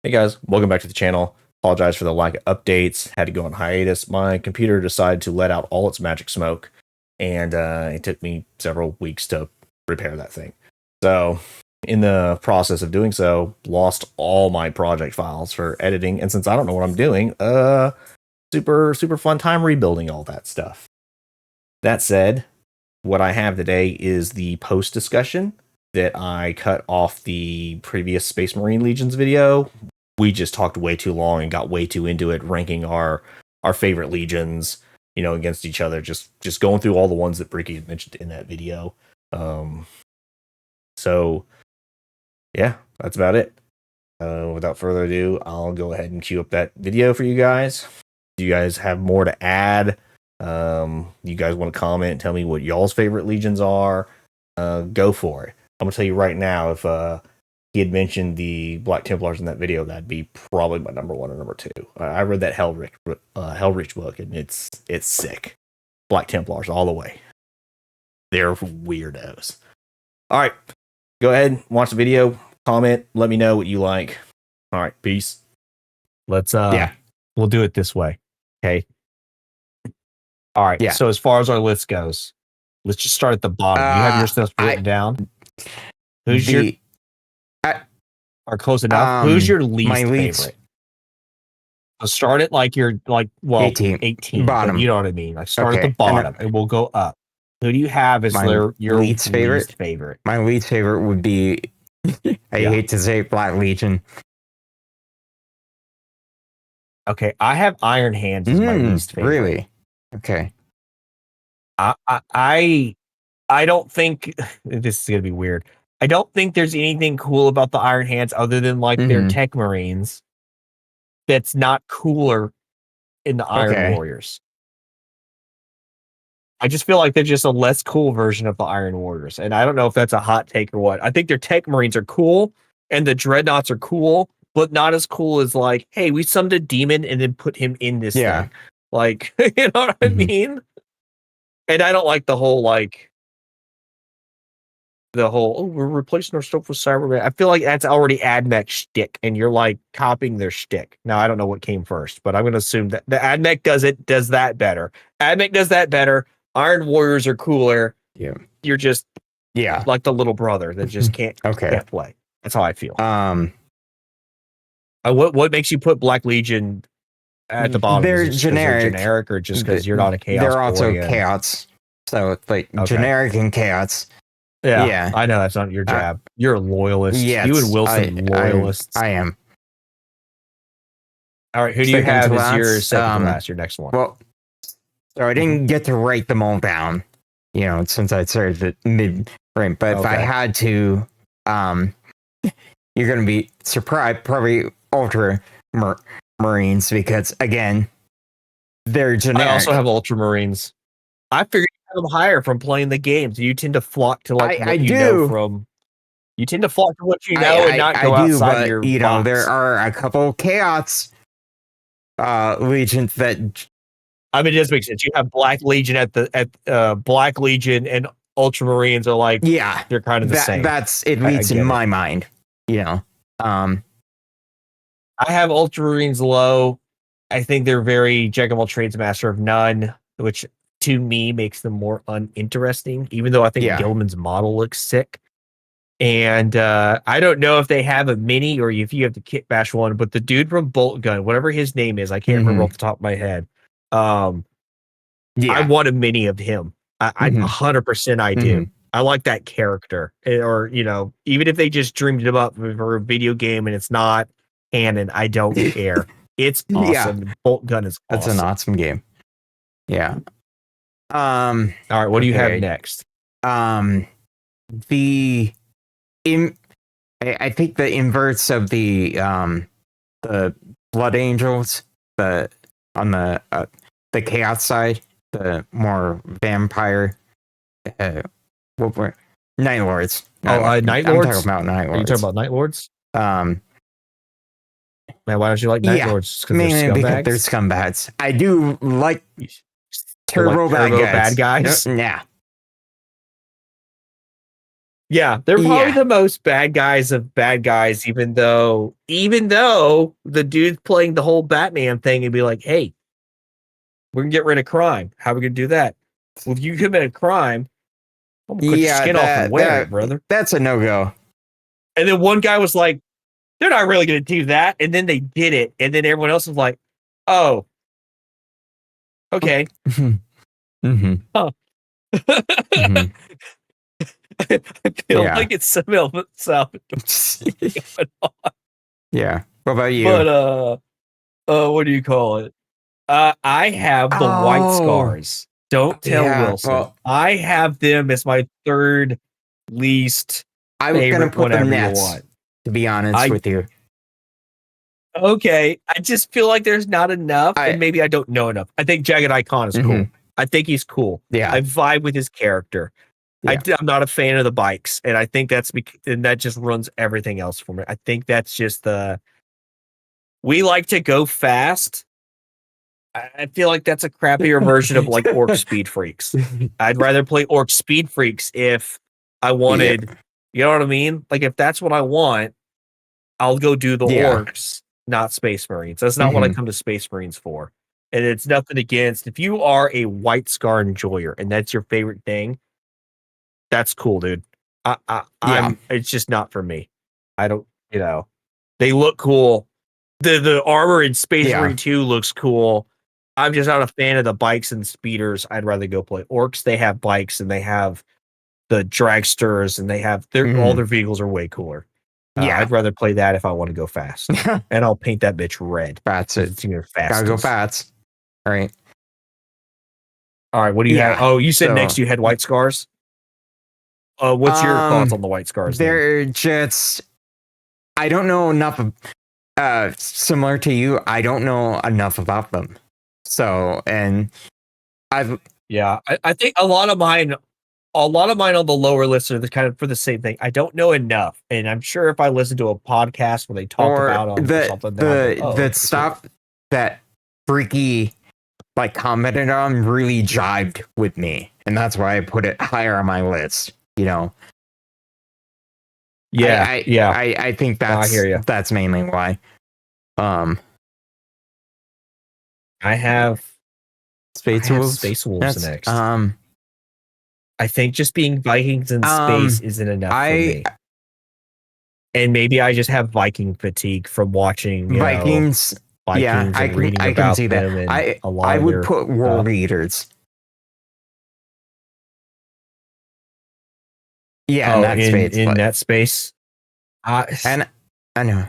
Hey guys, welcome back to the channel. Apologize for the lack of updates. Had to go on hiatus. My computer decided to let out all its magic smoke, and it took me several weeks to repair that thing. So, in the process of doing so, lost all my project files for editing. And since I don't know what I'm doing, super fun time rebuilding all that stuff. That said, what I have today is the post discussion that I cut off the previous Space Marine Legions video. We just talked way too long and got way too into it, ranking our favorite legions, against each other. Just going through all the ones that Bricky had mentioned in that video. So yeah, that's about it. Without further ado, I'll go ahead and queue up that video for you guys. Do you guys have more to add? You guys want to comment and tell me what y'all's favorite legions are? Go for it. I'm gonna tell you right now, if he had mentioned the Black Templars in that video, that'd be probably my number one or number two. I read that Hellreach book, and it's sick. Black Templars all the way. They're weirdos. All right, go ahead, watch the video, comment, let me know what you like. All right, peace. We'll do it this way. Okay. All right. Yeah. So as far as our list goes, let's just start at the bottom. You have your stuff written down. Who's your or close enough? Who's your least favorite? So start at 18 bottom. You know what I mean? Like start at the bottom and we'll go up. Who do you have as your least favorite? My least favorite would be I hate to say it, Black Legion. Okay, I have Iron Hands as my least favorite. Really? Okay. I don't think this is gonna be weird. I don't think there's anything cool about the Iron Hands other than their Tech Marines that's not cooler in the Iron Warriors. I just feel like they're just a less cool version of the Iron Warriors. And I don't know if that's a hot take or what. I think their Tech Marines are cool and the Dreadnoughts are cool, but not as cool as hey, we summoned a demon and then put him in this thing. You know what I mean? And I don't like the whole we're replacing our stuff with Cyberman. I feel like that's already AdMech shtick, and you're copying their shtick. Now I don't know what came first, but I'm going to assume that the AdMech does that better. AdMech does that better. Iron Warriors are cooler. Yeah, you're just like the little brother that just can't play. That's how I feel. What makes you put Black Legion at the bottom? They're generic, or just because you're not a chaos? They're also chaos. So it's generic and chaos. Yeah, I know that's not your jab. You're a loyalist. Yes, you and Wilson loyalists. I am. All right, who do you have as your second to last? Your next one. Well, so I didn't get to write them all down, since I started at mid-frame. But if I had to, you're going to be surprised, probably Ultramarines, because again, they're generic. I also have Ultramarines. I figured you have them higher from playing the games. You tend to flock to you tend to flock to what you know and not go outside your box. There are a couple chaos legions that it does make sense. You have Black Legion at Black Legion and Ultramarines are they're kind of the same. That's at least in my mind. I have Ultramarines low. I think they're very Jack of all trades, master of none, which to me makes them more uninteresting, even though I think Gilman's model looks sick. And I don't know if they have a mini or if you have to kit bash one, but the dude from Bolt Gun, whatever his name is, I can't remember off the top of my head. I want a mini of him. I 100% I do. I like that character. Or, even if they just dreamed him up for a video game and it's not canon, I don't care. It's awesome. Bolt Gun is awesome. That's an awesome game. Yeah. All right, what do you have next? I think the inverts of the Blood Angels, on the chaos side, the more vampire Night Lords. Night Lords? I'm talking about Night Lords. Are you talking about Night Lords? Man, why don't you like Night Lords? Mainly because they're scumbags. I do like turbo bad guys. Bad guys? Yeah. Yeah, they're probably the most bad guys of bad guys, even though the dude playing the whole Batman thing and be like, hey, we're gonna get rid of crime. How are we gonna do that? Well, if you commit a crime, I'm gonna cut your skin off and wear it, brother. That's a no-go. And then one guy was like, they're not really gonna do that. And then they did it. And then everyone else was like, oh, okay. Mm-hmm. Huh. Mm-hmm. I feel like it's some salvage. Yeah. What about you? But what do you call it? I have the white scars. Don't tell Wilson. Well, I have them as my third least. I was gonna put them next, to be honest with you. Okay, I just feel like there's not enough, and maybe I don't know enough. I think Jagged Icon is cool. I think he's cool. Yeah, I vibe with his character. Yeah. I'm not a fan of the bikes, and I think and that just runs everything else for me. I think that's just we like to go fast. I feel like that's a crappier version of like Orc Speed Freaks. I'd rather play Orc Speed Freaks if I wanted, you know what I mean? Like if that's what I want, I'll go do the Orcs, not Space Marines. That's not what I come to Space Marines for. And it's nothing against, if you are a White Scar enjoyer and that's your favorite thing, that's cool, dude. It's just not for me. I don't, they look cool. The armor in Space Marine 2 looks cool. I'm just not a fan of the bikes and speeders. I'd rather go play Orcs. They have bikes and they have the dragsters and they have all their vehicles are way cooler. I'd rather play that if I want to go fast. And I'll paint that bitch red. That's it. Gotta go fast. All right. What do you have? Oh, you said next you had white scars? What's your thoughts on the white scars? They're just, I don't know enough of, similar to you, I don't know enough about them. So, and I think a lot of mine on the lower list are kind of for the same thing. I don't know enough, and I'm sure if I listen to a podcast where they talk about them or something, the stuff that Bricky like commented on really jived with me, and that's why I put it higher on my list. I think that's, I hear you. That's mainly why. I have Space Wolves next. I think just being Vikings in space isn't enough for me. And maybe I just have Viking fatigue from watching Vikings. And reading about can see them. That. I would put World Eaters. Yeah, in that space. And I know.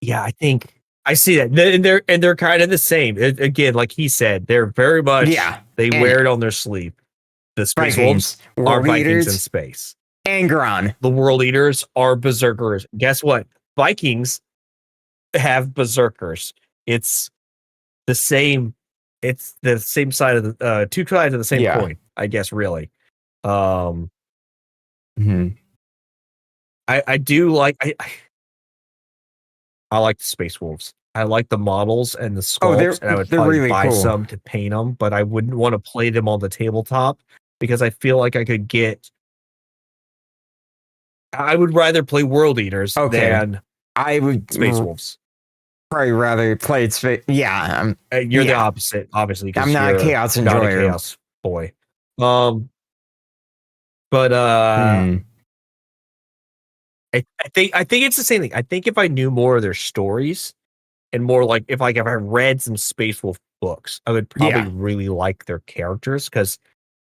Yeah, I think I see that. They're kind of the same. Again, like he said, they're very much they wear it on their sleeve. The Space Wolves are Vikings in space. Angron. The World Eaters are Berserkers. Guess what? Vikings have Berserkers. It's the same. It's the same side of the two sides of the same coin, I guess, really. I do like I like the Space Wolves. I like the models and the sculpts, and I would probably really buy some to paint them, but I wouldn't want to play them on the tabletop because I feel like I could get. I would rather play World Eaters than I would Space Wolves. Probably rather play Space. Yeah, you're the opposite, obviously. I'm not a chaos enjoyer. Not a chaos boy. But I think it's the same thing. I think if I knew more of their stories and more like if I read some Space Wolf books, I would probably really like their characters because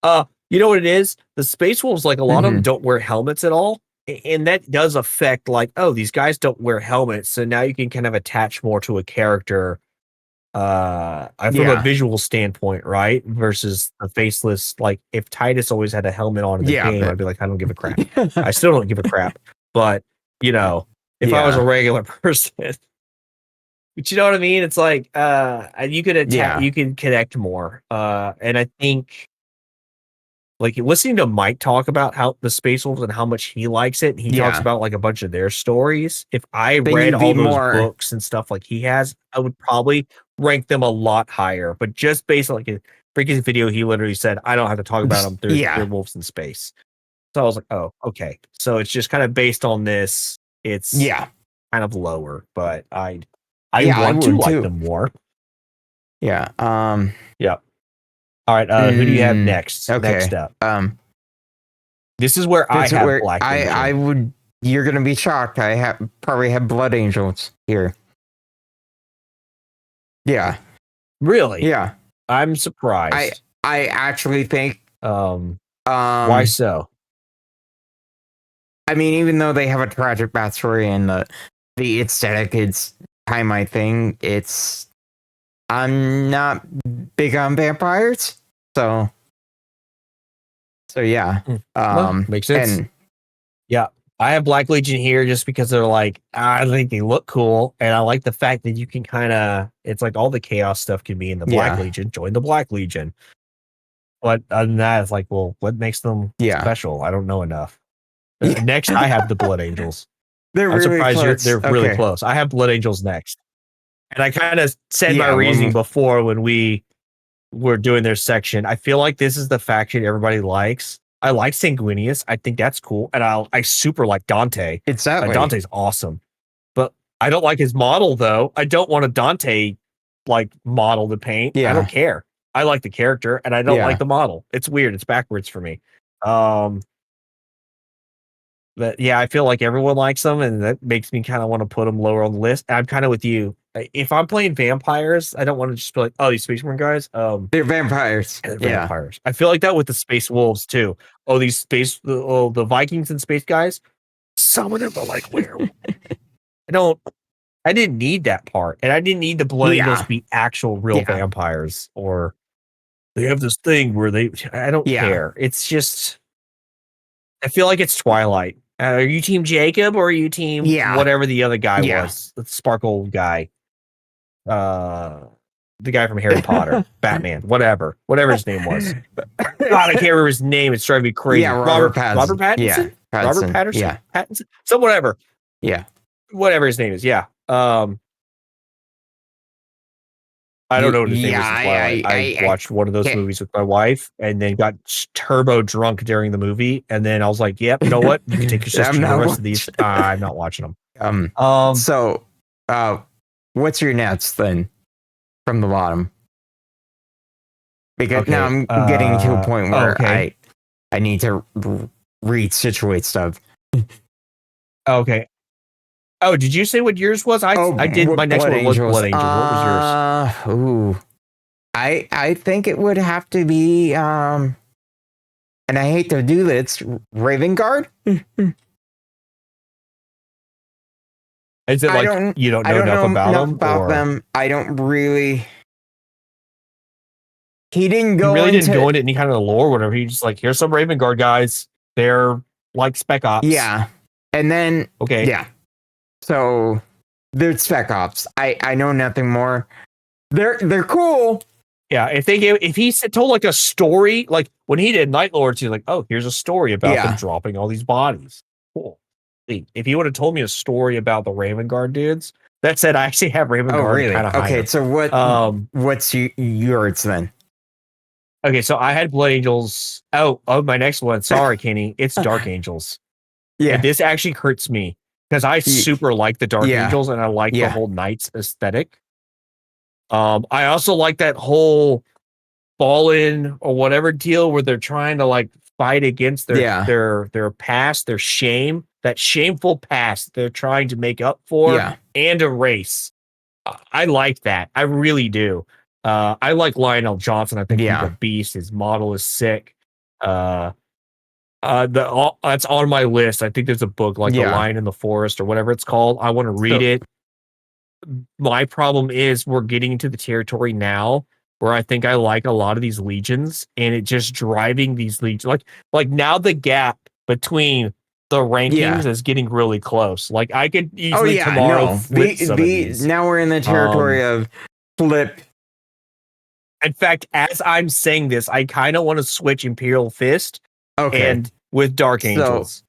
you know what it is? The Space Wolves, like a lot of them don't wear helmets at all. And that does affect like, oh, these guys don't wear helmets. So now you can kind of attach more to a character from a visual standpoint, right? Versus the faceless. Like if Titus always had a helmet on in the game, I'd be like, I don't give a crap. I still don't give a crap. But if I was a regular person, but you know what I mean? It's like you could you can connect more. And I think like listening to Mike talk about how the Space Wolves and how much he likes it, and he talks about like a bunch of their stories. If I read all those books and stuff like he has, I would probably rank them a lot higher. But just based on like Bricky's video, he literally said, I don't have to talk about them. They're wolves in space. So I was like, oh, okay. So it's just kind of based on this. It's kind of lower, but I want to like them more. Yeah. Yeah. All right. Who do you have next? Okay. Next up. This is where I have Black Legion. I would. You're gonna be shocked. I probably have Blood Angels here. Yeah. Really? Yeah. I'm surprised. I actually think. Why so? I mean, even though they have a tragic backstory and the aesthetic is kind of my thing, I'm not big on vampires, so yeah. Well, makes sense. And, yeah, I have Black Legion here just because they're like, I think they look cool, and I like the fact that you can kind of, it's like all the chaos stuff can be in the Black Legion. Join the Black Legion. But other than that, it's like, well, what makes them special? I don't know enough. Next, I have the Blood Angels. I'm really surprised close. They're really close. I have Blood Angels next. And I kind of said my reasoning before when we were doing their section. I feel like this is the faction everybody likes. I like Sanguinius. I think that's cool. And I super like Dante. Exactly. Dante's awesome. But I don't like his model, though. I don't want a Dante like model to paint. I don't care. I like the character, and I don't like the model. It's weird. It's backwards for me. But yeah, I feel like everyone likes them, and that makes me kind of want to put them lower on the list. I'm kind of with you. If I'm playing vampires, I don't want to just be like, oh, these Space Marine guys. They're vampires. They're vampires. I feel like that with the Space Wolves too. Oh, these the Vikings and Space guys. Some of them are like werewolves. I didn't need that part, and I didn't need the Blood Angels to be actual real vampires, or they have this thing where I don't care. It's just, I feel like it's Twilight. Are you team Jacob or are you team whatever the other guy was? The Sparkle guy. The guy from Harry Potter, Batman, whatever his name was. God, I can't remember his name. It's driving me crazy. Yeah, Robert Pattinson. Robert Pattinson? Yeah, Robert Patterson? Yeah. Pattinson? So whatever. Yeah. Whatever his name is. Yeah. I don't know what his name is. I watched one of those movies with my wife and then got turbo drunk during the movie. And then I was like, yep, you know what? You can take your sister to the rest of these. I'm not watching them. So, what's your next then from the bottom? Because now I'm getting to a point where I need to re-situate stuff. Okay. Oh, did you say what yours was? I did. My next one was Blood Angel. What was yours? I think it would have to be and I hate to do this, Raven Guard. Is it like you don't know enough about them? I don't really. He didn't go. He really didn't go into any kind of the lore or whatever. He just like, here's some Raven Guard guys. They're like Spec Ops. Yeah, and then yeah. So they're Spec Ops. I know nothing more. They're cool. Yeah, if he told like a story, like when he did Night Lords, he's like, oh, here's a story about them dropping all these bodies. Cool. If he would have told me a story about the Raven Guard dudes, that said, I actually have Raven Guard really? kind of higher. Okay, so what's yours then? Okay, so I had Blood Angels. Oh, my next one. Sorry, Kenny. It's Dark Angels. Yeah. And this actually hurts me because I super like the Dark Angels and I like the whole Knights aesthetic. I also like that whole Fallen or whatever deal where they're trying to like fight against their past, their shame, that shameful past they're trying to make up for and erase. I like that. I really do. I like Lionel Johnson. I think he's a beast. His model is sick. That's on my list. I think there's a book like The Lion in the Forest or whatever it's called. I want to read it. My problem is we're getting into the territory now where I think I like a lot of these legions and it just driving these legions. Like now the gap between the rankings is getting really close. Like I could easily tomorrow flip some of these. Now we're in the territory of flip. In fact, as I'm saying this, I kind of want to switch Imperial Fist and with Dark Angels.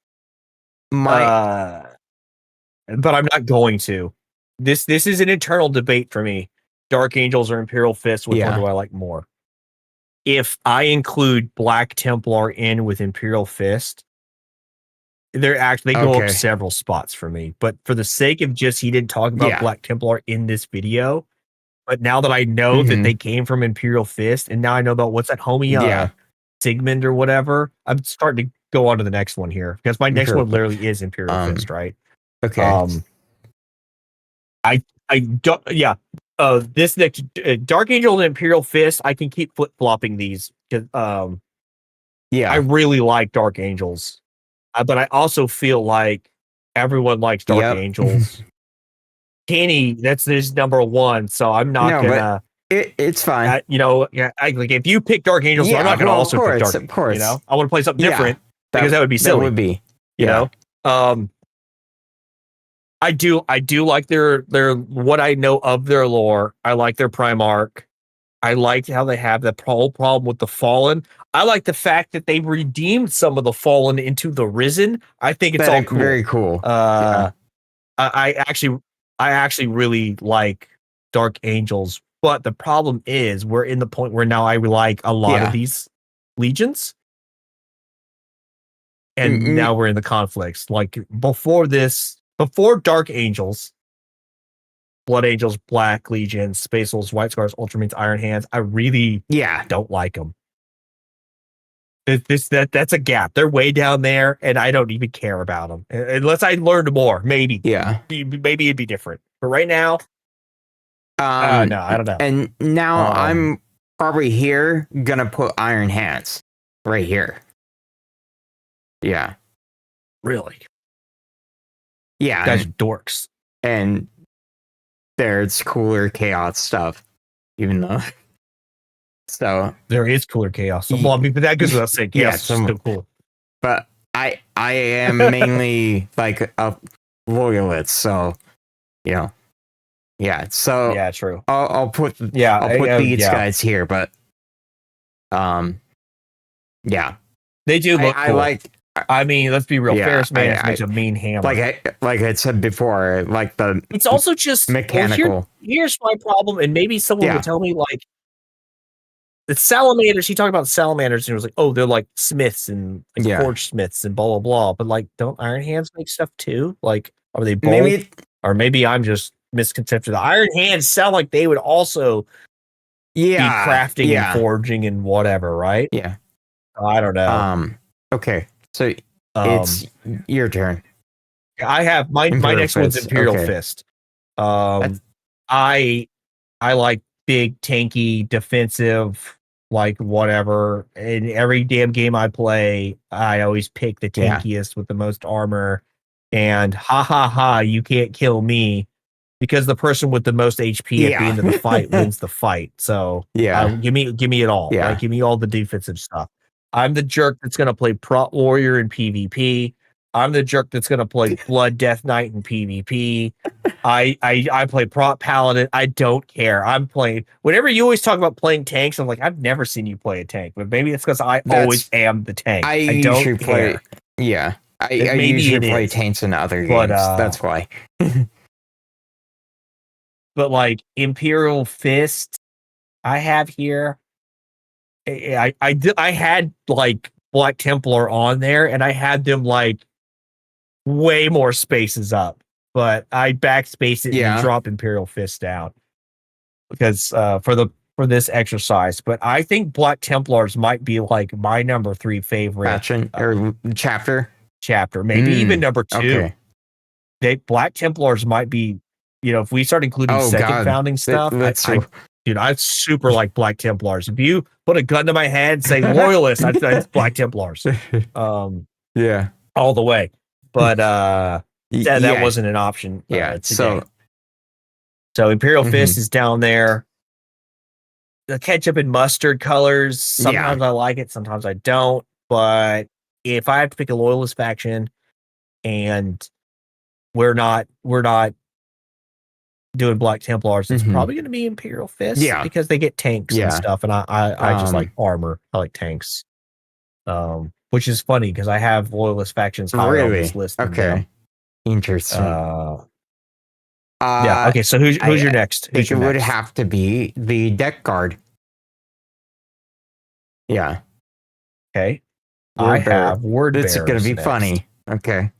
But I'm not going to. This is an internal debate for me. Dark Angels or Imperial Fist, which one do I like more? If I include Black Templar in with Imperial Fist, they go up several spots for me. But for the sake of just he didn't talk about Black Templar in this video. But now that I know that they came from Imperial Fist, and now I know about what's that homie Sigmund or whatever, I'm starting to go on to the next one here because my next one literally is Imperial Fist, right? Okay. I don't. Yeah. This next Dark Angel and Imperial Fist, I can keep flip flopping these because I really like Dark Angels, but I also feel like everyone likes Dark Angels. Kenny, that's his number one, so I'm not gonna. It's fine. Like if you pick Dark Angels, I'm not gonna also pick Dark. Of course, I want to play something different because that would be silly. That would be. You know. I do like their what I know of their lore. I like their Primarch. I like how they have the whole problem with the Fallen. I like the fact that they redeemed some of the Fallen into the Risen. I think it's all cool. Very cool. I actually really like Dark Angels, but the problem is we're in the point where now I like a lot of these legions. And now we're in the conflicts. Like before Dark Angels, Blood Angels, Black Legions, Space Wolves, White Scars, Ultramarines, Iron Hands, I really don't like them. That's a gap. They're way down there, and I don't even care about them unless I learned more. Maybe, maybe it'd be different. But right now, no, I don't know. And now I'm probably gonna put Iron Hands right here. Yeah, really. Yeah, you guys are dorks, and there's cooler chaos stuff, even though. So there is cooler chaos. Well, I mean, but that goes without saying. Chaos is still cool. But I am mainly like a loyalist, so So true. I'll put these guys here, but they do look. I cool. like. I mean, let's be real. Ferris Manus makes a mean hammer. Like I said before, like it's also just mechanical. Well, here's my problem, and maybe someone would tell me like the salamanders. He talked about salamanders, and he was like, "Oh, they're like smiths and like forge smiths and blah blah blah." But like, don't Iron Hands make stuff too? Like, are they both? Or maybe I'm just misconception. The Iron Hands sound like they would also be crafting and forging and whatever, right? Yeah, I don't know. Okay. So it's your turn. I have my next one's Imperial Fist. I like big, tanky, defensive, like whatever. In every damn game I play, I always pick the tankiest with the most armor. And you can't kill me because the person with the most HP at the end of the fight wins the fight. So give me it all. Yeah. Like, give me all the defensive stuff. I'm the jerk that's going to play Prot Warrior in PvP. I'm the jerk that's going to play Blood Death Knight in PvP. I play Prot Paladin. I don't care. I'm playing. Whenever you always talk about playing tanks, I'm like, I've never seen you play a tank, but maybe it's because I always am the tank. I don't care. I usually play tanks in other games. That's why. But like Imperial Fist, I have here. I had like Black Templar on there, and I had them like way more spaces up, but I backspace it and drop Imperial Fist down because for this exercise. But I think Black Templars might be like my number 3 favorite faction or chapter, maybe even number 2. Black Templars might be, if we start including founding stuff, I super like Black Templars. If you put a gun to my head and say loyalist, I'd Black Templars. All the way. But that wasn't an option. Today. So Imperial Fist is down there. The ketchup and mustard colors. Sometimes I like it, sometimes I don't. But if I have to pick a loyalist faction, and we're not doing Black Templars, it's probably going to be Imperial Fist because they get tanks and stuff, and I just like armor. I like tanks, which is funny because I have loyalist factions higher on this list. Interesting. Okay, so who's your next? Who's your would next? have to be the deck guard. Okay. I have Word Bearers. This is going to be next. funny. Okay.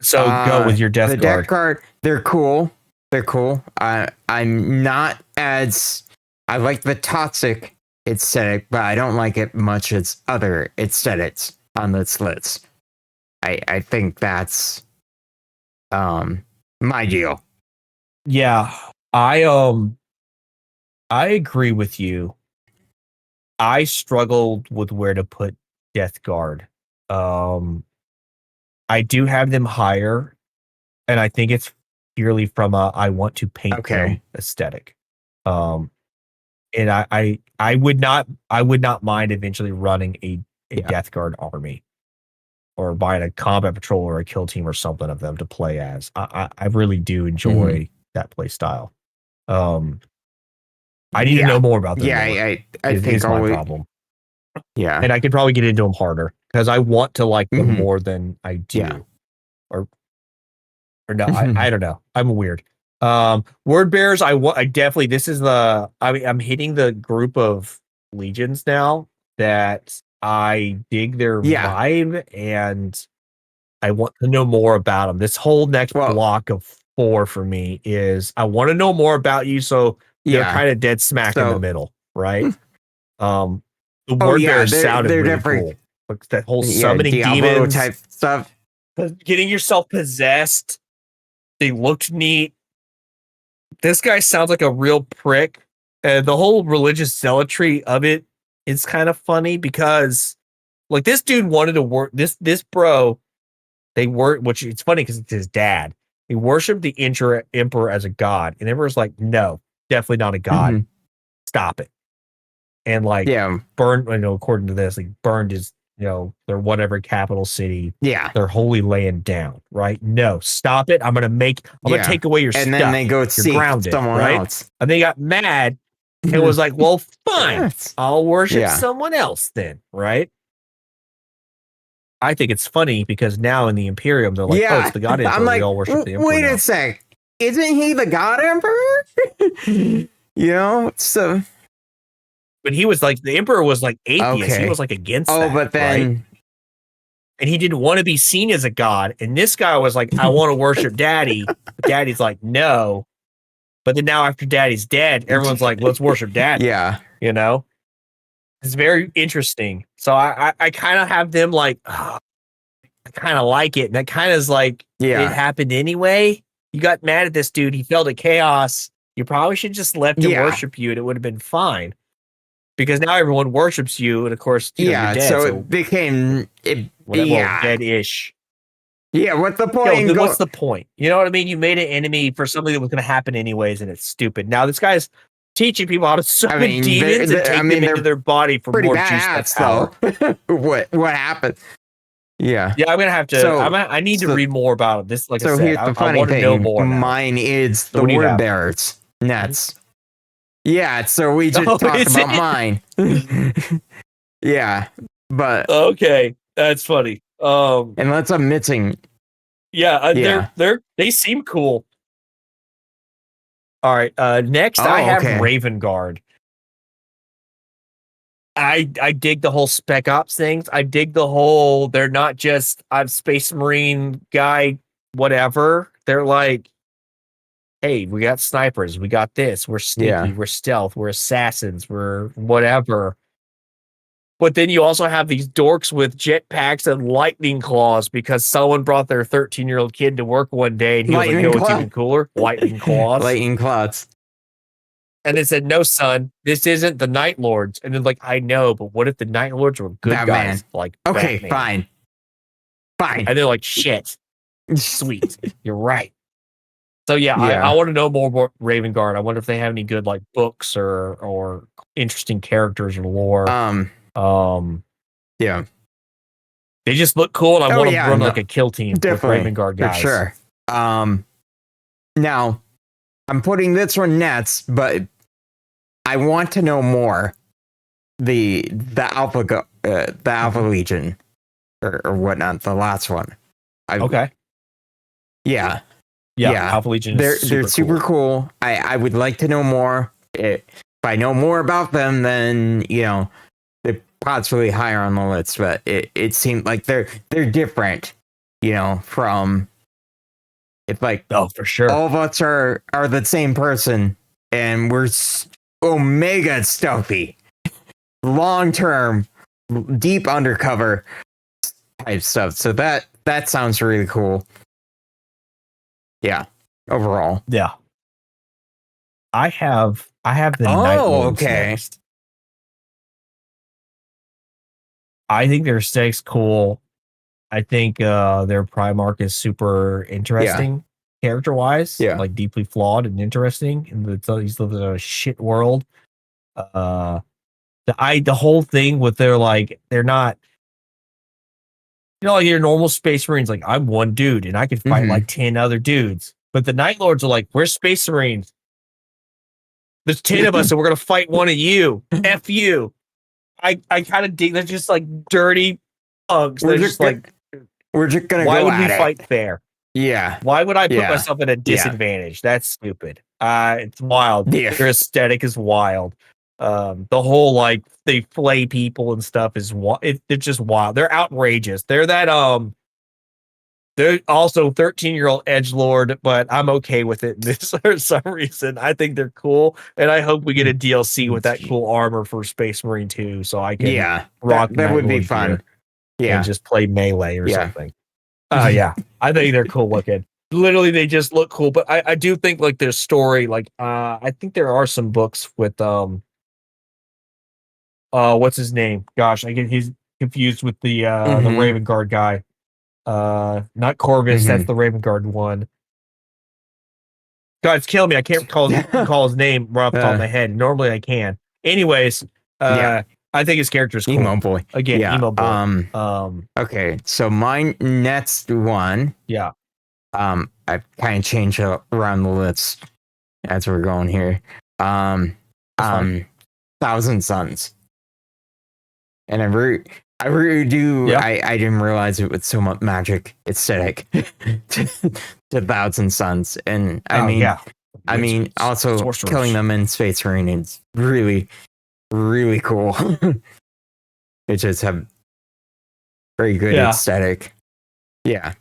So go with your Death the Guard. Death Guard, they're cool. They're cool. I'm not as... I like the toxic aesthetic, but I don't like it much as other aesthetics on this list. I think that's my deal. Yeah. I agree with you. I struggled with where to put Death Guard. I do have them higher, and I think it's purely from a I want to paint them aesthetic. And I would not mind eventually running a Death Guard army, or buying a combat patrol or a kill team or something of them to play as. I really do enjoy that play style. I need to know more about them. Yeah, I think is my problem. Yeah, and I could probably get into them harder because I want to like them more than I do. Yeah. Or no, I don't know. I'm weird. Word bearers. I definitely. This is the. I'm hitting the group of legions now that I dig their vibe, and I want to know more about them. This whole next block of 4 for me is I want to know more about you. So they're kind of dead smack in the middle, right? The word bearers sounded really cool. Like that whole summoning demons type stuff, getting yourself possessed. They looked neat. This guy sounds like a real prick. And the whole religious zealotry of it is kind of funny because, like, this dude wanted to work. This bro, they were, which it's funny because it's his dad. He worshipped the emperor as a god, and the emperor's like, no, definitely not a god. Stop it. And like, burned. According to this, like burned his, their whatever capital city. Yeah, their holy land down. Right? No, stop it. I'm gonna take away your stuff. And then they go seek someone else. And they got mad and was like, well, fine, I'll worship someone else then. Right? I think it's funny because now in the Imperium they're like, oh, it's the God Emperor. I'm like, we all worship the Emperor. Wait a sec, isn't he the God Emperor? So. But he was like, the Emperor was like atheist. He was like against that. But then. Right? And he didn't want to be seen as a god. And this guy was like, I want to worship Daddy. But Daddy's like, no. But then now after Daddy's dead, everyone's like, let's worship Daddy. Yeah. It's very interesting. So I kind of have them like, I kind of like it. And that kind of is like, it happened anyway. You got mad at this dude. He fell to chaos. You probably should just let him worship you and it would have been fine. Because now everyone worships you, and of course, you're dead. So it became dead-ish. Yeah, what's the point? What's the point? You know what I mean? You made an enemy for something that was going to happen anyways, and it's stupid. Now this guy's teaching people how to summon demons and take them into their body for more juice. That's power. What happened? Yeah, I'm gonna have to. I need to read more about it. This, like I said, here's the funny thing. Know more now. Mine is the word bearers. Nets. Yeah, so we just talked about mine. Yeah, but okay, that's funny. Unless I'm missing. They seem cool. All right, next I have Raven Guard. I dig the whole Spec Ops things. I dig the whole. They're not just I'm Space Marine guy, whatever. They're like, hey, we got snipers. We got this. We're sneaky. We're stealth. We're assassins. We're whatever. But then you also have these dorks with jetpacks and lightning claws because someone brought their 13-year-old kid to work one day and he was like, no, it's even cooler. Lightning claws. Lightning claws. And they said, no, son, this isn't the Night Lords. And then like, I know, but what if the Night Lords were good guys? Like, okay, Batman? Fine. And they're like, shit. Sweet. You're right. So I want to know more about Raven Guard. I wonder if they have any good like books or interesting characters or lore. Yeah, they just look cool, and I want to run like a kill team with Raven Guard guys. For sure. Now I'm putting this one nets, but I want to know more. The Alpha Legion or whatnot. The last one. Yeah. Yeah, Alpha Legion. They're super cool. I would like to know more. If I know more about them, then possibly higher on the list, but it seemed like they're different, from if like for sure. All of us are the same person and we're omega stealthy, long term, deep undercover type stuff. So that sounds really cool. Yeah. Overall. Yeah. I have the Night Lords next. I think their aesthetic's cool. I think their Primarch is super interesting character wise. Yeah. Like deeply flawed and interesting. And he's living in a shit world. The whole thing with they're not, like your normal Space Marines, like I'm one dude and I can fight like 10 other dudes. But the Night Lords are like, we're Space Marines. There's 10 of us and we're gonna fight one of you. F you. I kind of dig. They're just like dirty pugs. They're just like, we're just gonna. Why go would we at fight fair? Yeah. Why would I put myself at a disadvantage? That's stupid. It's wild. Yeah. Their aesthetic is wild. The whole like they flay people and stuff is they're just wild. They're outrageous. They're that they're also 13-year-old edgelord, but I'm okay with it for some reason. I think they're cool, and I hope we get a DLC with that cool armor for Space Marine 2, so I can rock that would be fun. Yeah, and just play melee or something. Yeah, I think they're cool looking. Literally, they just look cool. But I do think like their story, like I think there are some books with what's his name? Gosh, he's confused with the Raven Guard guy. Not Corvus, that's the Raven Guard one. God, it's killing me. I can't call his name right off the top of my head. Normally I can. Anyways, I think his character is cool. Emo boy. Again, emo boy. Okay, so my next one. Yeah. I've kind of changed around the list as we're going here. Thousand Suns. And I really do. Yeah. I didn't realize it was so much magic aesthetic to Thousand Suns, and I mean, also sorcerers. killing them in Space Marine is really, really cool. It just have very good aesthetic. Yeah.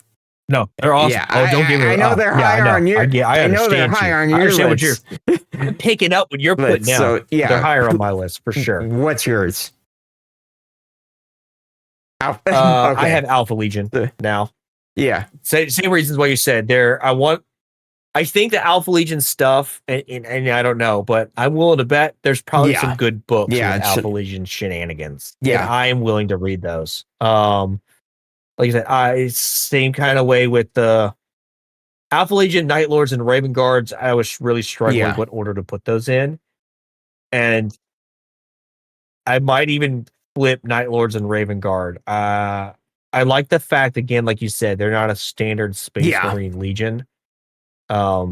No, they're awesome. Yeah, don't get me wrong. I know they're higher on your. I know they're higher on your list. What you're picking up what you're putting down. So, yeah, they're higher on my list for sure. What's yours? Okay. I have Alpha Legion now. Yeah. Same reasons why you said there. I think the Alpha Legion stuff, and I don't know, but I'm willing to bet there's probably some good books with Alpha Legion shenanigans. Yeah. And I am willing to read those. Like I said, same kind of way with the Alpha Legion, Night Lords, and Raven Guards. I was really struggling what order to put those in. And I might even flip Night Lords and Raven Guard. I like the fact, again, like you said, they're not a standard Space Marine Legion. I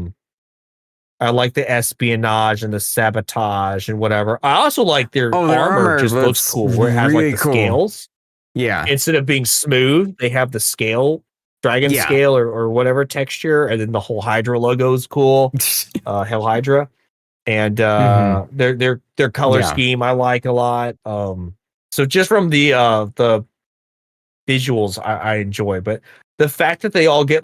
like the espionage and the sabotage and whatever. I also like their armor just looks cool, where it has like the scales. Yeah. Instead of being smooth, they have the scale, dragon scale or whatever texture, and then the whole Hydra logo is cool. Hell Hydra. And their color scheme I like a lot. So just from the visuals I enjoy, but the fact that they all get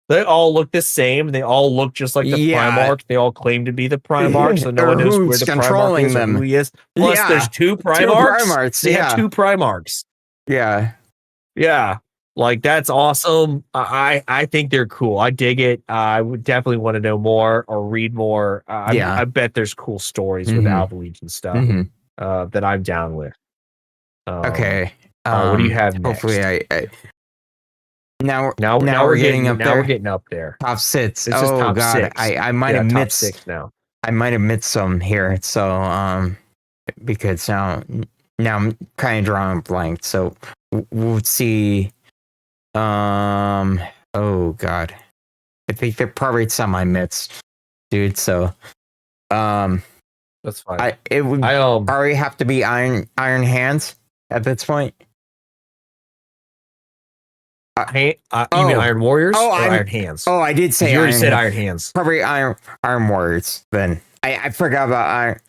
they all look the same, they all look just like the Primarch. They all claim to be the Primarch, so no one knows where the Primarch is or who he is. Plus, there's two Primarchs. They have two Primarchs. Yeah. Yeah. Like, that's awesome. I think they're cool. I dig it. I would definitely want to know more or read more. I bet there's cool stories with Alpha Legion stuff that I'm down with. Okay. What do you have next? Hopefully Now we're getting up there. Now we're getting up there. Top six. This is top six. I might have missed six now. I might have missed some here. So because now I'm kind of drawing a blank. So we'll see. Oh God, I think there probably some I missed, dude. So that's fine. It would probably have to be Iron Hands at this point. You mean Iron Warriors or Iron Hands? Oh, I did say you already said Iron Hands. Probably Iron Warriors. Then I forgot about Iron.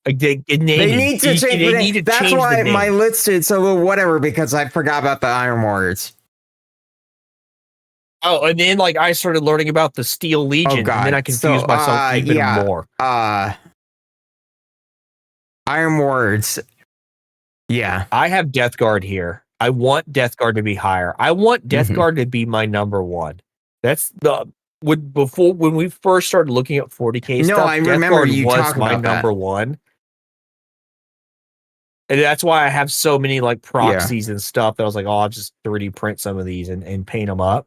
They need to change the name. That's why the my list is a little whatever, because I forgot about the Iron Warriors. Oh, and then like I started learning about the Steel Legion, and then I confused myself even more. Iron Warriors. Yeah. I have Death Guard here. I want Death Guard to be higher. I want Death Guard to be my number one. That's when we first started looking at 40K stuff. I remember you talking about my number one. And that's why I have so many like proxies and stuff that I was like, oh, I'll just 3D print some of these and paint them up.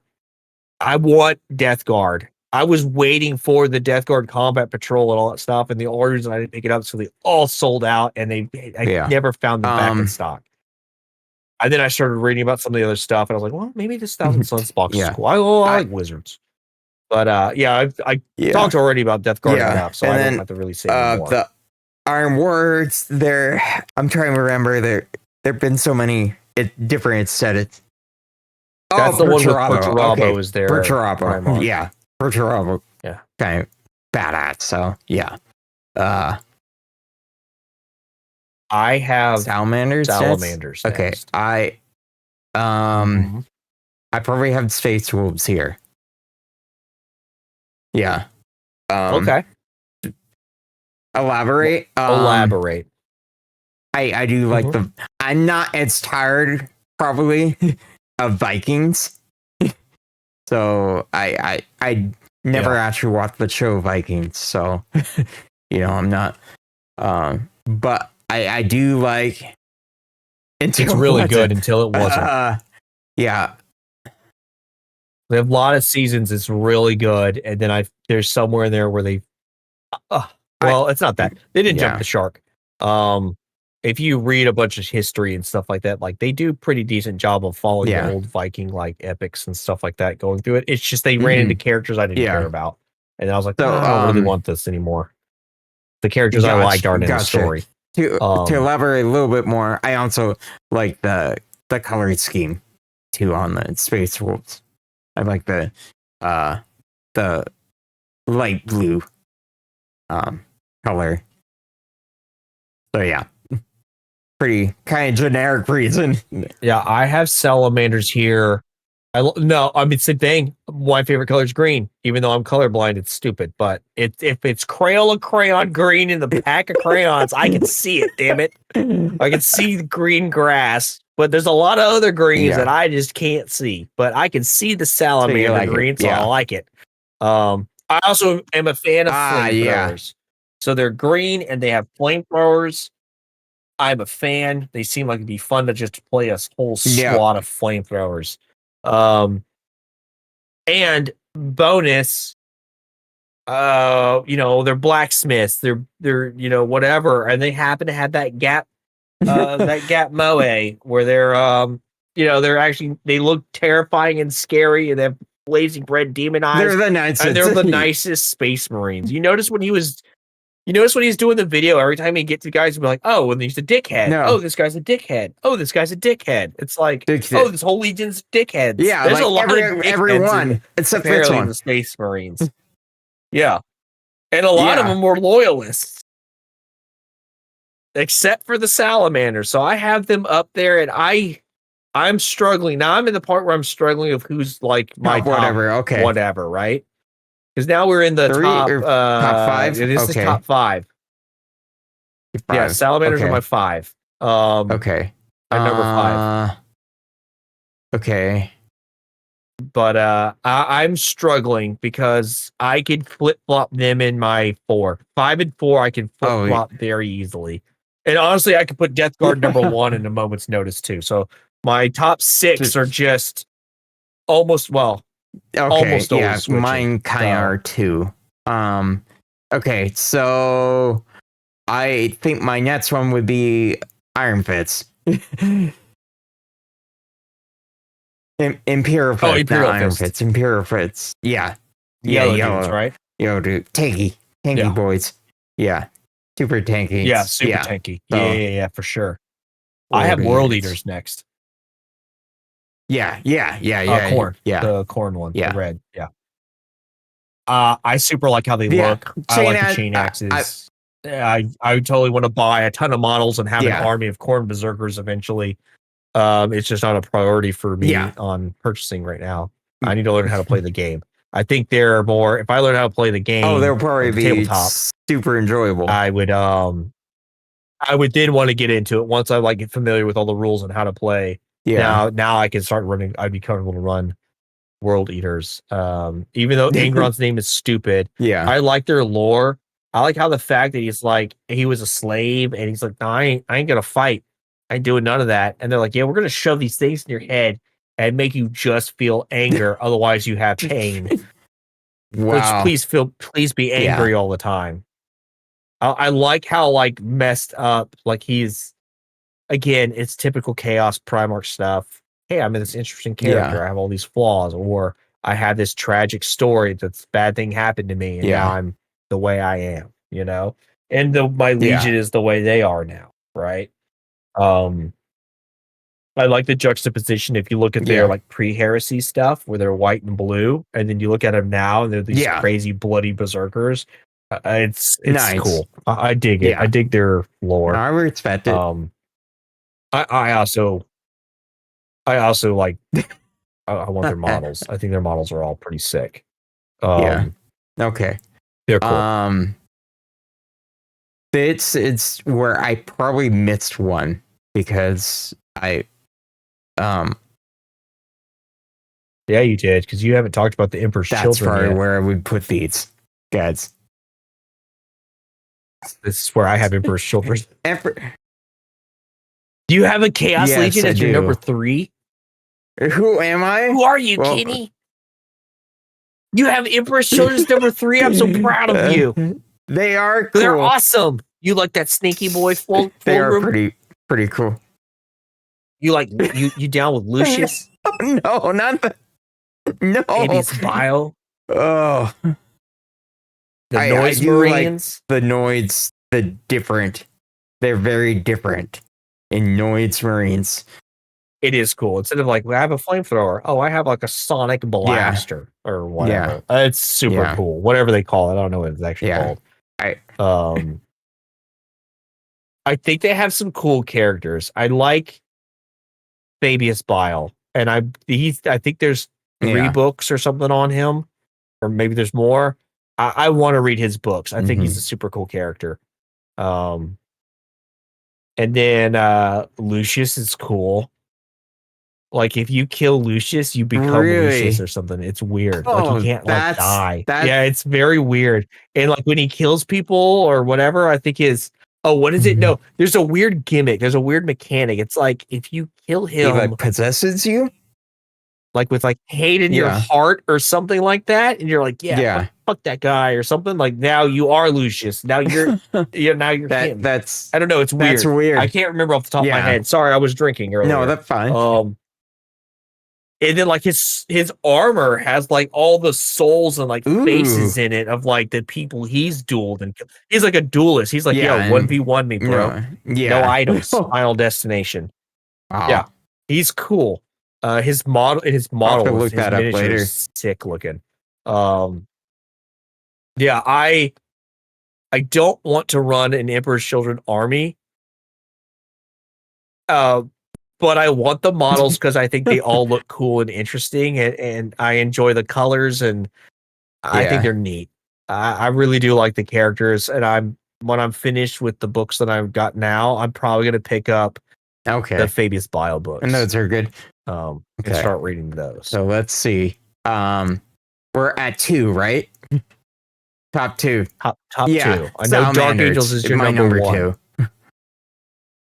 I want Death Guard. I was waiting for the Death Guard Combat Patrol and all that stuff, and the orders, and I didn't pick it up, so they all sold out, and I never found them back in stock. And then I started reading about some of the other stuff, and I was like, well, maybe this Thousand Suns box is cool. I like Wizards. But I talked already about Death Guard enough, so I don't have to really say more. The Iron Words, I'm trying to remember, there have been so many different sets. That's the one with Perturabo is there. Perturabo. Yeah. Perturabo. Yeah. Kind of badass. So, yeah. I have Salamanders. Okay. Next. I probably have Space Wolves here. Yeah. Okay. Elaborate. Elaborate. I do like I'm not as tired probably of Vikings. So I never actually watched the show Vikings, so I'm not but I do like it's really good until it wasn't. Yeah. They have a lot of seasons, it's really good, and then there's somewhere in there where they it's not that. They didn't jump the shark. If you read a bunch of history and stuff like that, like they do pretty decent job of following the old Viking like epics and stuff like that going through it. It's just they ran into characters I didn't care about. And I was like, I don't really want this anymore. The characters I liked aren't in the story. To elaborate a little bit more, I also like the color scheme too on the Space Wolves. I like the light blue color. So yeah. Pretty kind of generic reason. Yeah, I have salamanders here. Same thing. My favorite color is green, even though I'm colorblind. It's stupid, but if it's crayon green in the pack of crayons, I can see it. Damn it, I can see the green grass, but there's a lot of other greens that I just can't see. But I can see the salamander green, so I like it. I also am a fan of flamethrowers. So they're green and they have flamethrowers. I'm a fan. They seem like it'd be fun to just play a whole squad of flamethrowers. And bonus, they're blacksmiths. They're whatever, and they happen to have that gap, that gap moe where they look terrifying and scary, and they have blazing red demon eyes. They're the nicest. And they're the nicest space marines. You notice when he's doing the video, every time he gets to guys, he'll be like, oh, and he's a dickhead. No. Oh, this guy's a dickhead. Oh, this guy's a dickhead. It's like, this whole legion's dickheads. Yeah, there's like a lot of everyone except this one. The Space Marines. Yeah. And a lot of them were loyalists. Except for the Salamanders. So I have them up there, and I'm struggling. Now I'm in the part where I'm struggling of who's like my top whatever, right? Because now we're in the top five. It is the top five. Yeah, salamanders are my 5. Okay. I'm number 5. Okay. But I'm struggling because I can flip flop them in my 4. 5 and 4, I can flip flop very easily. And honestly, I could put Death Guard number 1 in a moment's notice too. So my top 6 are just almost almost always switching. Mine kind of are too. Okay, so I think my next one would be Iron Fist. Imperial Fist, not Iron Fist. Imperial Fist. Yeah. Yellow dudes, right? Yo, dude. Tanky boys. Yeah. Super tanky. Yeah, super tanky. So, yeah, for sure. I have World Eaters next. Yeah. Corn. Yeah. The corn one. Yeah. The red. Yeah. I super like how they look. I like the chain axes. I totally want to buy a ton of models and have an army of corn berserkers eventually. It's just not a priority for me on purchasing right now. I need to learn how to play the game. I think they're more. If I learn how to play the game, they'll probably be tabletop, super enjoyable. I would then want to get into it once I like get familiar with all the rules and how to play. Yeah. Now I can start running. I'd be comfortable to run World Eaters. Even though Angron's name is stupid, I like their lore. I like how the fact that he's like he was a slave and he's like, no, I ain't gonna fight. I ain't doing none of that. And they're like, yeah, we're gonna shove these things in your head and make you just feel anger. Otherwise, you have pain. Wow. Please be angry all the time. I like how like messed up like he's. Again, it's typical Chaos Primarch stuff. Hey, I'm this interesting character. I have all these flaws, or I have this tragic story that's bad thing happened to me, and now I'm the way I am, you know? And my Legion is the way they are now, right? I like the juxtaposition if you look at their like pre-heresy stuff where they're white and blue, and then you look at them now and they're these crazy bloody berserkers. It's nice. Cool. I dig it. I dig their lore. I respect it. I also like I want their models. I think their models are all pretty sick. Okay. They're cool. It's where I probably missed one because I yeah, you did because you haven't talked about the Emperor's Children. That's probably where I would put these guys. This is where I have Emperor's Children. Do you have a Chaos Legion as your number 3? Who am I? Who are you, Kenny? You have Emperor's Children's number 3. I'm so proud of you. They are cool. They're awesome. You like that sneaky boy full They are room? pretty cool. You like you down with Lucius? No, not the no. Habeas Bio. Oh, the Noise Marines. Like the Noids, they're very different in Noids Marines. It is cool. Instead of like, I have a flamethrower. Oh, I have like a sonic blaster or whatever. It's super cool. Whatever they call it. I don't know what it's actually called. I think they have some cool characters. I like Fabius Bile, and I think there's 3 books or something on him, or maybe there's more. I want to read his books. I think he's a super cool character. And then Lucius is cool. Like if you kill Lucius, you become Lucius or something. It's weird. Like you can't like die. Yeah, it's very weird. And like when he kills people or whatever, I think what is it? No, there's a weird gimmick. There's a weird mechanic. It's like if you kill him, he like possesses you, like with like hate in your heart or something like that, and you're like, fuck that guy or something. Like now you are Lucius. Now you're now you're him. That's I don't know. It's weird. That's weird. I can't remember off the top of my head. Sorry, I was drinking earlier. No, that's fine. And then like his armor has like all the souls and like faces in it of like the people he's dueled, and he's like a duelist. He's like, 1v1 me, bro. No items. Final destination. Wow. Yeah. He's cool. His model his look that up later. Is sick looking. I don't want to run an Emperor's Children army. But I want the models because I think they all look cool and interesting, and I enjoy the colors, and I think they're neat. I really do like the characters, and when I'm finished with the books that I've got now, I'm probably going to pick up the Fabius Bile books. And those are good. And start reading those. So let's see. We're at 2, right? Top 2. Top 2. I know Dark Angels is your number 1. 2.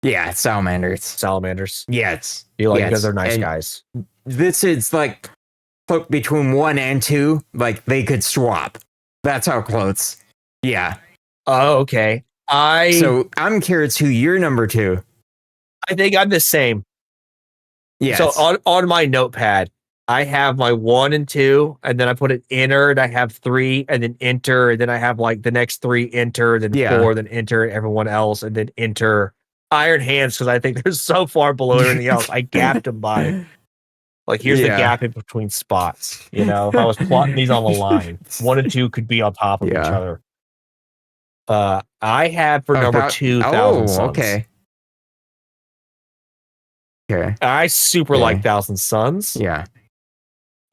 Yeah, Salamanders. Yes. You like because they're nice guys. This is like between 1 and 2, like they could swap. That's how close. Yeah. Oh, okay. So I'm curious who your number 2. I think I'm the same. Yeah. So on my notepad, I have my 1 and 2, and then I put an enter, and I have 3, and then enter, and then I have like the next 3 enter, then 4, then enter everyone else, and then enter Iron Hands because I think they're so far below everything else. I gapped them by like here's the gap in between spots. You know, if I was plotting these on the line, 1 and 2 could be on top of each other. I have for number 2, Thousand Suns. Okay. I super like Thousand Suns. Yeah.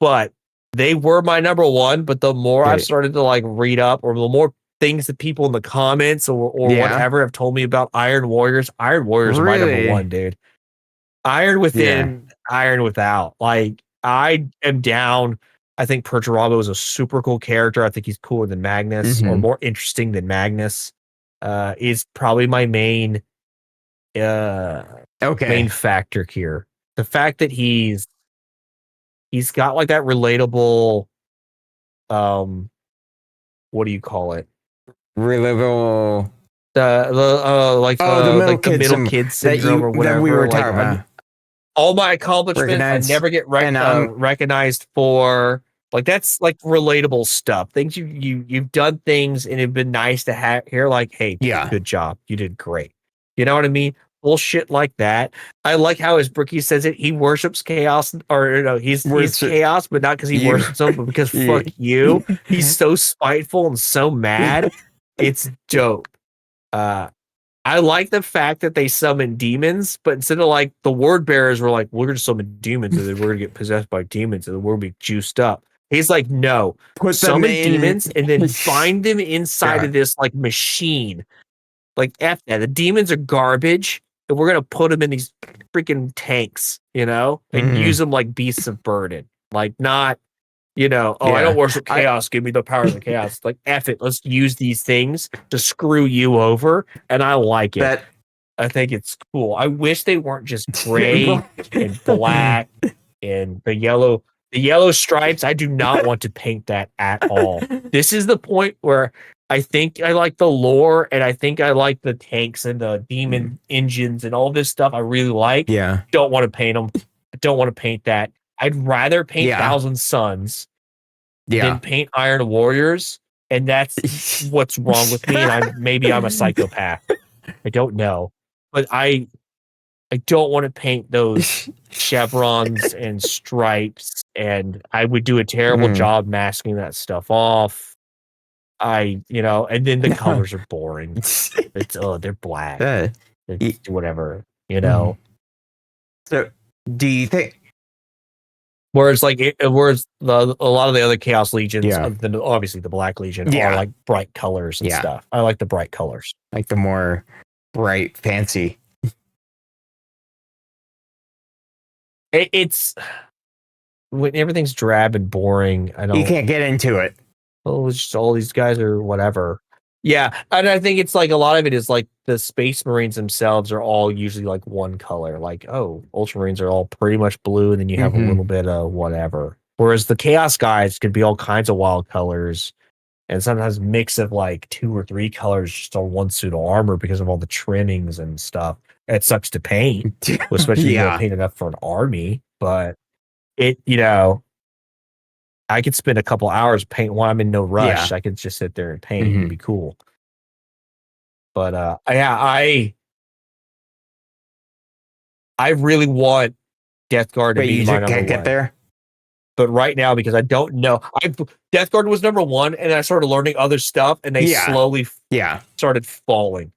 But they were my number 1. But the more I've started to like read up, or the more things that people in the comments or whatever have told me about Iron Warriors are my number 1, dude. Iron Within, Iron Without. Like, I am down. I think Perturabo is a super cool character. I think he's cooler than Magnus, or more interesting than Magnus. Is probably my main main factor here. The fact that he's got like that relatable what do you call it? Relatable the middle kid syndrome or whatever. That we were talking about. All my accomplishments I never get recognized for. Like, that's like relatable stuff. Things you've done things and it'd been nice to hear like, hey, good job. You did great. You know what I mean? Bullshit like that. I like how, as Bricky says it, he worships chaos, or no, he's chaos, but not because he worships him, but because fuck you. He's so spiteful and so mad. It's dope. I like the fact that they summon demons, but instead of like the word bearers were like, we're gonna summon demons and then we're gonna get possessed by demons and then we're gonna be juiced up. He's like, no, summon demons and then bind them inside of this like machine. Like, F that. The demons are garbage, and we're gonna put them in these freaking tanks, and use them like beasts of burden. Like, not, I don't worship chaos. Give me the power of the chaos. Like, F it. Let's use these things to screw you over, and I like it. I think it's cool. I wish they weren't just gray and black and the yellow. The yellow stripes, I do not want to paint that at all. This is the point where I think I like the lore, and I think I like the tanks and the demon engines and all this stuff I really like. Yeah. Don't want to paint them. I don't want to paint that. I'd rather paint Thousand Suns than paint Iron Warriors, and that's what's wrong with me, and maybe I'm a psychopath. I don't know. But I don't want to paint those chevrons and stripes, and I would do a terrible job masking that stuff off. And then the colors are boring. They're black. It's whatever, So, do you think? Whereas a lot of the other Chaos Legions, obviously the Black Legion, are like bright colors and stuff. I like the bright colors, like the more bright, fancy. It's when everything's drab and boring. You can't get into it. Oh, it's just all these guys are whatever. Yeah, and I think it's like a lot of it is like the Space Marines themselves are all usually like one color. Like, Ultramarines are all pretty much blue, and then you have a little bit of whatever. Whereas the Chaos guys could be all kinds of wild colors, and sometimes mix of like 2 or 3 colors just on one suit of armor because of all the trimmings and stuff. It sucks to paint, especially if you don't paint enough for an army. But I could spend a couple hours painting while I'm in no rush. I could just sit there and paint. It'd be cool. But I really want Death Guard to be my number 1. Can't get there. But right now, because I don't know, Death Guard was number 1, and I started learning other stuff, and they slowly started falling.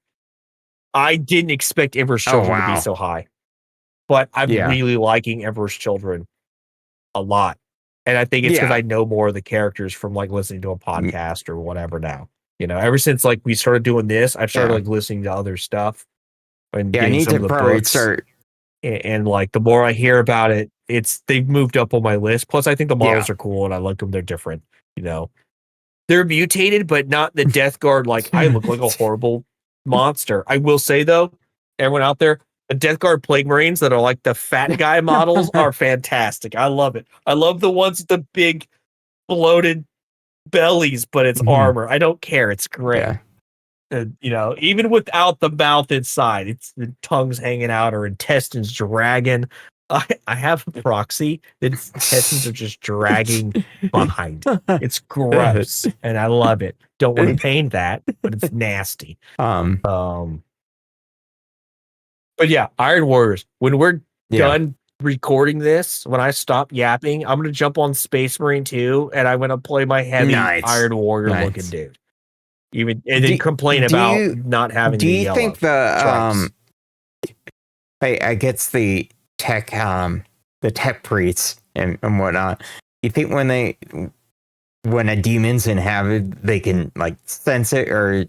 I didn't expect Emperor's Children to be so high, but I'm really liking Emperor's Children a lot. And I think it's because I know more of the characters from like listening to a podcast or whatever now. Ever since like we started doing this, I've started like listening to other stuff. And I need to probably start. And like the more I hear about it, they've moved up on my list. Plus, I think the models are cool and I like them. They're different. They're mutated, but not the Death Guard. Like, I look like a horrible monster. I will say though, everyone out there, the Death Guard Plague Marines that are like the fat guy models are fantastic. I love it. I love the ones with the big bloated bellies, but it's armor. I don't care. It's great. Even without the mouth inside, it's the tongue's hanging out or intestines dragging. I have a proxy. Its intestines are just dragging behind. It's gross, and I love it. Don't want to paint that, but it's nasty. But yeah, Iron Warriors. When we're done recording this, when I stop yapping, I'm gonna jump on Space Marine 2, and I'm gonna play my heavy Iron Warrior looking dude. even and then complain about not having. Do the you yellow think the stripes. I guess the tech priests and whatnot? You think when a demon's inhabited, they can like sense it, or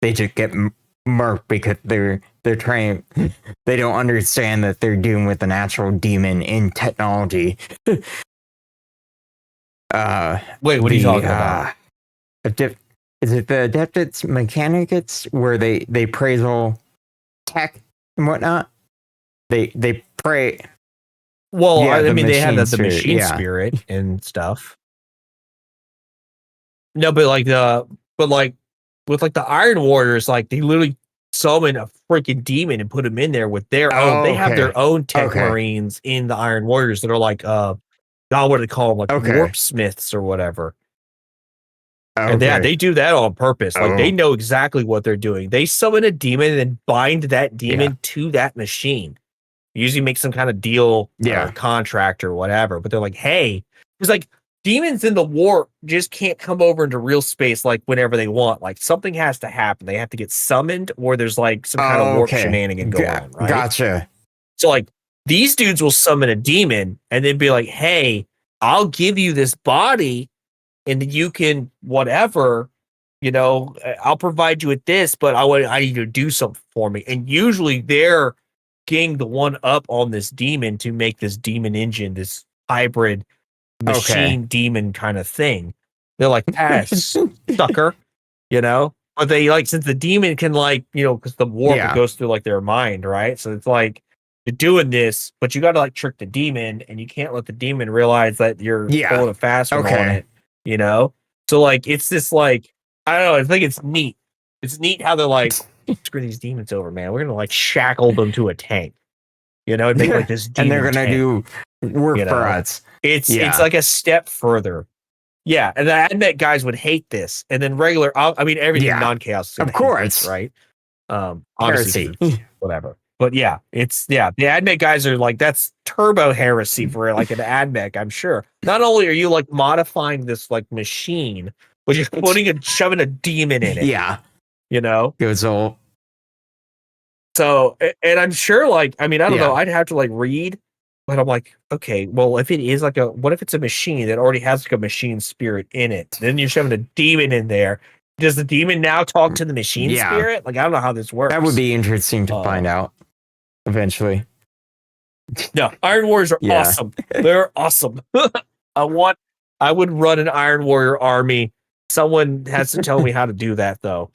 they just get murked because they're trying, they don't understand that they're dealing with an actual demon in technology. Wait, what are you talking about? Is it the Adeptus Mechanicus where they praise all tech and whatnot? They pray. Well, Yeah, I mean, they have the spirit, machine spirit and stuff. No, but with like the Iron Warriors, like they literally summon a freaking demon and put them in there with their own. They have their own tech marines in the Iron Warriors that are like God, what do they call them? Like warp smiths or whatever. And they do that on purpose. Like they know exactly what they're doing. They summon a demon and then bind that demon to that machine. Usually make some kind of deal or contract or whatever. But they're like, hey, it's like demons in the warp just can't come over into real space like whenever they want. Like something has to happen. They have to get summoned, or there's like some kind of warp shenanigan going on, right? Gotcha. So like these dudes will summon a demon and then be like, hey, I'll give you this body and you can whatever, I'll provide you with this, but I need you to do something for me. And usually they're getting the one up on this demon to make this demon engine, this hybrid machine demon kind of thing. They're like, pass, sucker, But they like, since the demon can because the warp goes through like their mind, right? So it's like you're doing this, but you got to like trick the demon, and you can't let the demon realize that you're pulling a fast one on it. So like it's this like I don't know. I think it's neat. It's neat how they're like, screw these demons over, man. We're gonna like shackle them to a tank, and make like this demon and they're gonna do work for us. It's like a step further. Yeah, and the AdMech guys would hate this, and then everything non-chaos is of course, this, right? Obviously, whatever. But the AdMech guys are like, that's turbo heresy for like an AdMech, I'm sure. Not only are you like modifying this like machine, but you're shoving a demon in it. Yeah. Goes all. So, and I'm sure I don't know, I'd have to like read, but I'm like, okay, well, if it is like what if it's a machine that already has like a machine spirit in it? Then you're shoving a demon in there. Does the demon now talk to the machine spirit? Like, I don't know how this works. That would be interesting to find out eventually. No, Iron Warriors are awesome. They're awesome. I would run an Iron Warrior army. Someone has to tell me how to do that, though.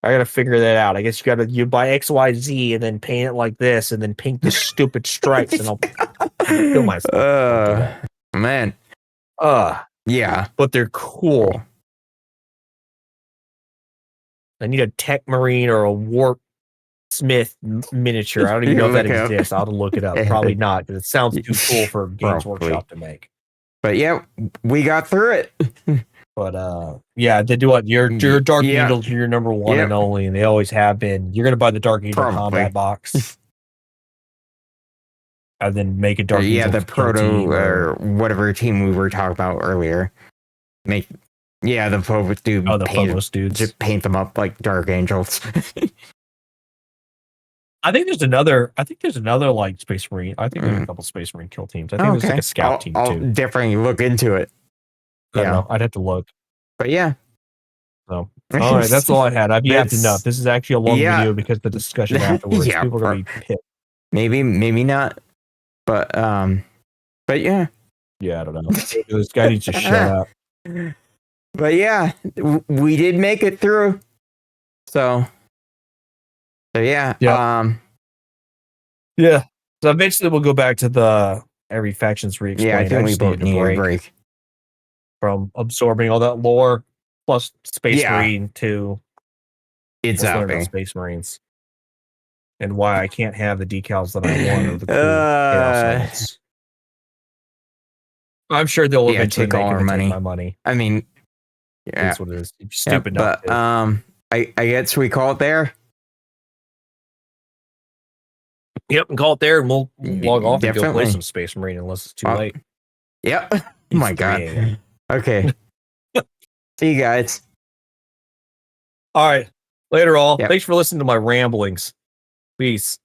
I gotta figure that out. I guess you buy XYZ and then paint it like this, and then paint the stupid stripes, and I'll kill myself. Man. Yeah. But they're cool. I need a tech marine or a warp smith miniature. I don't even know if that exists. I'll have to look it up. Probably not, because it sounds too cool for Games Workshop to make. But yeah, we got through it. But they do what? Your Dark Angels are your number one and only, and they always have been. You're gonna buy the Dark Angel combat box. And then make a Dark Angel. The proto or whatever team we were talking about earlier. The Phobos dude. Oh, the Phobos dudes. Just paint them up like Dark Angels. I think there's another like Space Marine. I think there's a couple Space Marine kill teams. I think there's like a scout team too. I'll definitely look into it. I don't know. I'd have to look. But yeah. So all right, that's all I had. I've yapped enough. This is actually a long video because the discussion afterwards. People are gonna be pissed. Maybe not. But yeah. Yeah, I don't know. This guy needs to shut up. But yeah, we did make it through. So yeah. Yeah. So eventually we'll go back to the every faction's re-explained. Yeah, I think we both need a break from absorbing all that lore plus Space Marine to Space Marines. And why I can't have the decals that I want or the cool chaos units. I'm sure they'll eventually take all our money. Take my money. I mean, that's what it is. Stupid. But I guess we call it there. Yep, and call it there, and we'll log off and go play some Space Marine unless it's too late. Yep. Oh my god. Okay. See you guys. All right. Later, all. Yep. Thanks for listening to my ramblings. Peace.